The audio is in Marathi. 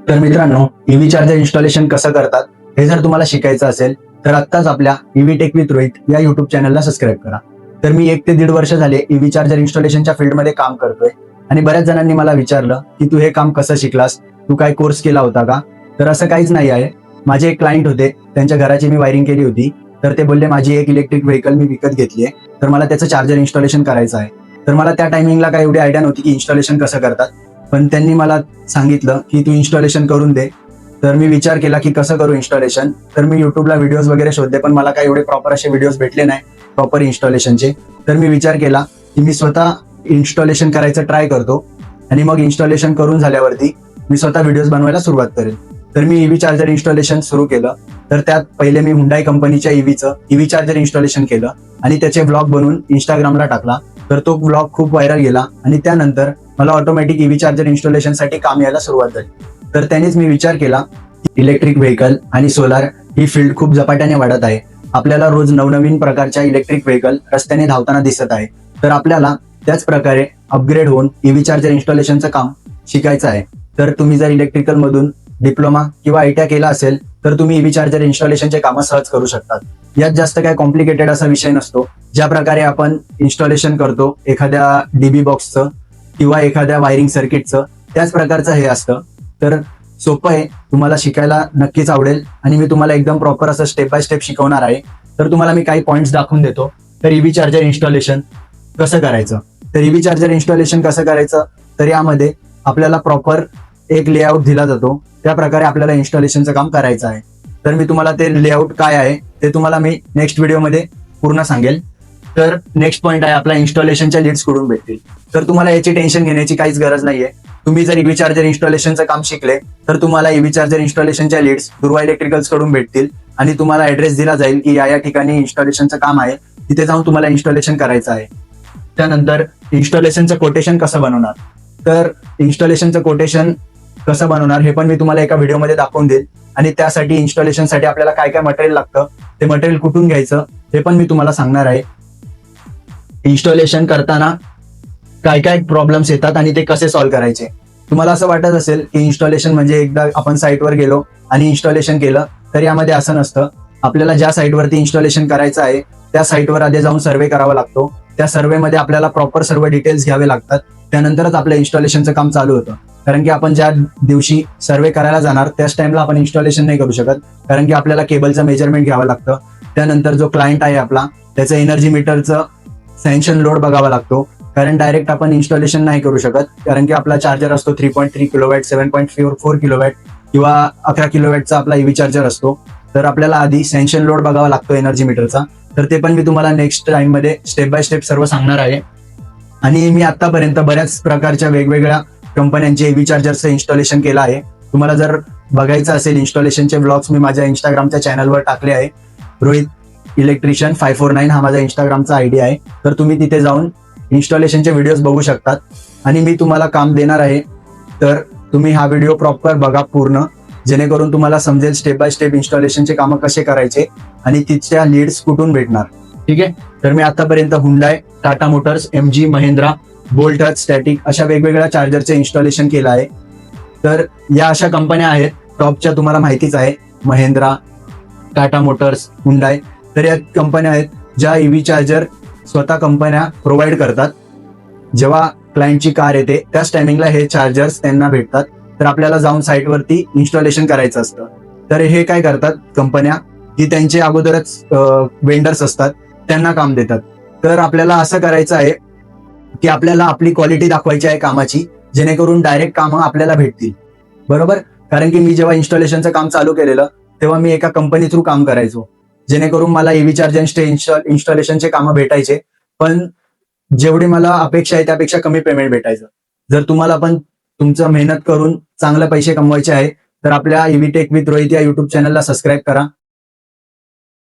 तर मित्रांनो, ईव्ही चार्जर इन्स्टॉलेशन कसं करतात हे जर तुम्हाला शिकायचं असेल तर आत्ताच आपल्या ईव्ही टेक विथ रोहित या युट्यूब चॅनलला सबस्क्राईब करा. तर मी 1 ते 1.5 वर्ष झाले ईव्ही चार्जर इन्स्टॉलेशनच्या फील्डमध्ये काम करतोय आणि बऱ्याच जणांनी मला विचारलं की तू हे काम कसं शिकलास, तू काय कोर्स केला होता का? तर असं काहीच नाही आहे. माझे एक क्लायंट होते, त्यांच्या घराची मी वायरिंग केली होती. तर ते बोलले माझी एक इलेक्ट्रिक व्हेकल मी विकत घेतली आहे, तर मला त्याचं चार्जर इन्स्टॉलेशन करायचं आहे. तर मला त्या टायमिंगला काय एवढी आयडिया नव्हती की इन्स्टॉलेशन कसं करतात, पण त्यांनी मला सांगितलं की तू इन्स्टॉलेशन करून दे. तर मी विचार केला की कसं करू इन्स्टॉलेशन. तर मी युट्यूबला व्हिडिओज वगैरे शोधले, पण मला काही एवढे प्रॉपर असे व्हिडिओज भेटले नाही प्रॉपर इन्स्टॉलेशनचे. तर मी विचार केला की मी स्वतः इन्स्टॉलेशन करायचं ट्राय करतो आणि मग इन्स्टॉलेशन करून झाल्यावरती मी स्वतः व्हिडिओज बनवायला सुरुवात करेल. तर मी ईव्ही चार्जर इन्स्टॉलेशन सुरू केलं. तर त्यात पहिले मी हुंडाई कंपनीच्या ईव्ही चार्जर इन्स्टॉलेशन केलं आणि त्याचे ब्लॉग बनवून इंस्टाग्रामला टाकला. तर तो ब्लॉग खूप व्हायरल गेला आणि त्यानंतर मला ऑटोमॅटिक ईव्ही चार्जर इन्स्टॉलेशनसाठी काम यायला सुरुवात झाली. तर त्यानेच मी विचार केला इलेक्ट्रिक व्हेकल आणि सोलार ही फील्ड खूप झपाट्याने वाढत आहे. आपल्याला रोज नवनवीन प्रकारच्या इलेक्ट्रिक व्हेकल रस्त्याने धावताना दिसत आहे. तर आपल्याला त्याच प्रकारे अपग्रेड होऊन ईव्ही चार्जर इन्स्टॉलेशनचं काम शिकायचं आहे. तर तुम्ही जर इलेक्ट्रिकल मधून डिप्लोमा किंवा आयटीआय केला असेल तर तुम्ही ईव्ही चार्जर इन्स्टॉलेशनचे कामं सहज करू शकतात. यात जास्त काय कॉम्प्लिकेटेड असा विषय नसतो. ज्या प्रकारे आपण इन्स्टॉलेशन करतो एखाद्या डीबी बॉक्सचं किंवा एखाद्या वायरिंग सर्किटचं, त्याच प्रकारचं हे असतं. तर सोपं आहे, तुम्हाला शिकायला नक्कीच आवडेल आणि मी तुम्हाला एकदम प्रॉपर असं स्टेप बाय स्टेप शिकवणार आहे. तर तुम्हाला मी काही पॉईंट्स दाखवून देतो. तर ईव्ही चार्जर इन्स्टॉलेशन कसं करायचं. तर ईव्ही चार्जर इन्स्टॉलेशन कसं करायचं, तर यामध्ये आपल्याला प्रॉपर एक लेआउट दिला जातो. त्या प्रकारे आपल्याला इन्स्टॉलेशनचं काम करायचं आहे. तर मी तुम्हाला ते लेआउट काय आहे ते तुम्हाला मी नेक्स्ट व्हिडिओमध्ये पूर्ण सांगेल. तर नेक्स्ट पॉईंट आहे आपला इन्स्टॉलेशनच्या लीड्स कुठून भेटतील. तर तुम्हाला याची टेन्शन घेण्याची काहीच गरज नाहीये. तुम्ही जर ईव्ही चार्जर इन्स्टॉलेशनचं काम शिकले तर तुम्हाला ईव्ही चार्जर इन्स्टॉलेशनच्या लीड्स दुर्वा इलेक्ट्रिकल्स कडून भेटतील आणि तुम्हाला ऍड्रेस दिला जाईल की या ठिकाणी इन्स्टॉलेशनचं काम आहे, तिथे जाऊन तुम्हाला इन्स्टॉलेशन करायचं आहे. त्यानंतर इन्स्टॉलेशनचं कोटेशन कसं बनवणार. तर इन्स्टॉलेशनचं कोटेशन कसं बनवणार हे पण मी तुम्हाला एका व्हिडिओमध्ये दाखवून देईल आणि त्यासाठी इन्स्टॉलेशनसाठी आपल्याला काय काय मटेरियल लागतं, ते मटेरियल कुठून घ्यायचं हे पण मी तुम्हाला सांगणार आहे. इन्स्टॉलेशन करताना काय काय प्रॉब्लेम्स येतात आणि ते कसे सॉल्व्ह करायचे. तुम्हाला असं वाटत असेल की इन्स्टॉलेशन म्हणजे एकदा आपण साईटवर गेलो आणि इन्स्टॉलेशन केलं, तर यामध्ये असं नसतं. आपल्याला ज्या साईटवरती इन्स्टॉलेशन करायचं आहे त्या साईटवर आधी जाऊन सर्वे करावा लागतो. त्या सर्वेमध्ये आपल्याला प्रॉपर सर्व डिटेल्स घ्यावे लागतात. त्यानंतरच आपलं इन्स्टॉलेशनचं काम चालू होतं. कारण की आपण ज्या दिवशी सर्वे करायला जाणार त्याच टाइमला आपण इन्स्टॉलेशन नाही करू शकत, कारण की आपल्याला केबलचं मेजरमेंट घ्यावं लागतं. त्यानंतर जो क्लायंट आहे आपला त्याचं एनर्जी मीटरचं सँक्शन लोड बघावा लागतो, कारण डायरेक्ट आपण इन्स्टॉलेशन नाही करू शकत. कारण की आपला चार्जर असतो 3.3 किलोवॅट, 7.4 किलोवॅट किंवा 11 किलोवॅटचा आपला ईव्ही चार्जर असतो. तर आपल्याला आधी सँक्शन लोड बघावा लागतो एनर्जी मीटरचा. तर ते पण मी तुम्हाला नेक्स्ट टाइम मध्ये स्टेप बाय स्टेप सर्व सांगणार आहे. आणि मी आतापर्यंत बऱ्याच प्रकारच्या वेगवेगळ्या कंपन्यांचे ईव्ही चार्जरचं इन्स्टॉलेशन केलं आहे. तुम्हाला जर बघायचं असेल इन्स्टॉलेशनचे ब्लॉग्स मी माझ्या इंस्टाग्रामच्या चॅनलवर टाकले आहे. रोहित इलेक्ट्रिशियन 549 हा माझा इंस्टाग्रामचा आयडी आहे. तर तुम्ही तिथे जाऊन इन्स्टॉलेशनचे व्हिडिओज बघू शकतात आणि मी तुम्हाला काम देणार आहे. तर तुम्ही हा व्हिडिओ प्रॉपर बघा पूर्ण, जेणेकरून तुम्हाला समजेल स्टेप बाय स्टेप इन्स्टॉलेशनचे कामं कसे करायचे आणि तिच्या लीड्स कुठून भेटणार. ठीक आहे. तर मी आतापर्यंत Hyundai, Tata Motors, MG, Mahindra, bolt, static अशा वेगवेगळ्या चार्जरचे इन्स्टॉलेशन केलं आहे. तर या अशा कंपन्या आहेत टॉपच्या, तुम्हाला माहितीच आहे, महिंद्रा, टाटा मोटर्स, हुंडाई. तर या कंपन्या आहेत ज्या ईव्ही चार्जर स्वतः कंपन्या प्रोव्हाइड करतात. जेव्हा क्लायंटची कार येते त्याच टायमिंगला हे चार्जर्स त्यांना भेटतात. तर आपल्याला जाऊन साईटवरती इन्स्टॉलेशन करायचं असतं. तर हे काय करतात कंपन्या की त्यांचे अगोदरच वेंडर्स असतात, त्यांना काम देतात. तर आपल्याला असं करायचं आहे की आपल्याला आपली क्वालिटी दाखवायची आहे कामाची, जेणेकरून डायरेक्ट कामं आपल्याला भेटतील. बरोबर. कारण की मी जेव्हा इन्स्टॉलेशनचं काम चालू केलेलं तेव्हा मी एका कंपनी थ्रू काम करायचो, जेणेकरून मला ईव्ही चार्जरचे इन्स्टॉलेशनचे कामं भेटायचे, पण जेवढी मला अपेक्षा आहे त्यापेक्षा कमी पेमेंट भेटायचं. जर तुम्हाला पण तुमचं मेहनत करून चांगले पैसे कमवायचे आहे तर आपल्या ईव्ही टेक विथ रोहित या युट्यूब चॅनलला सबस्क्राईब करा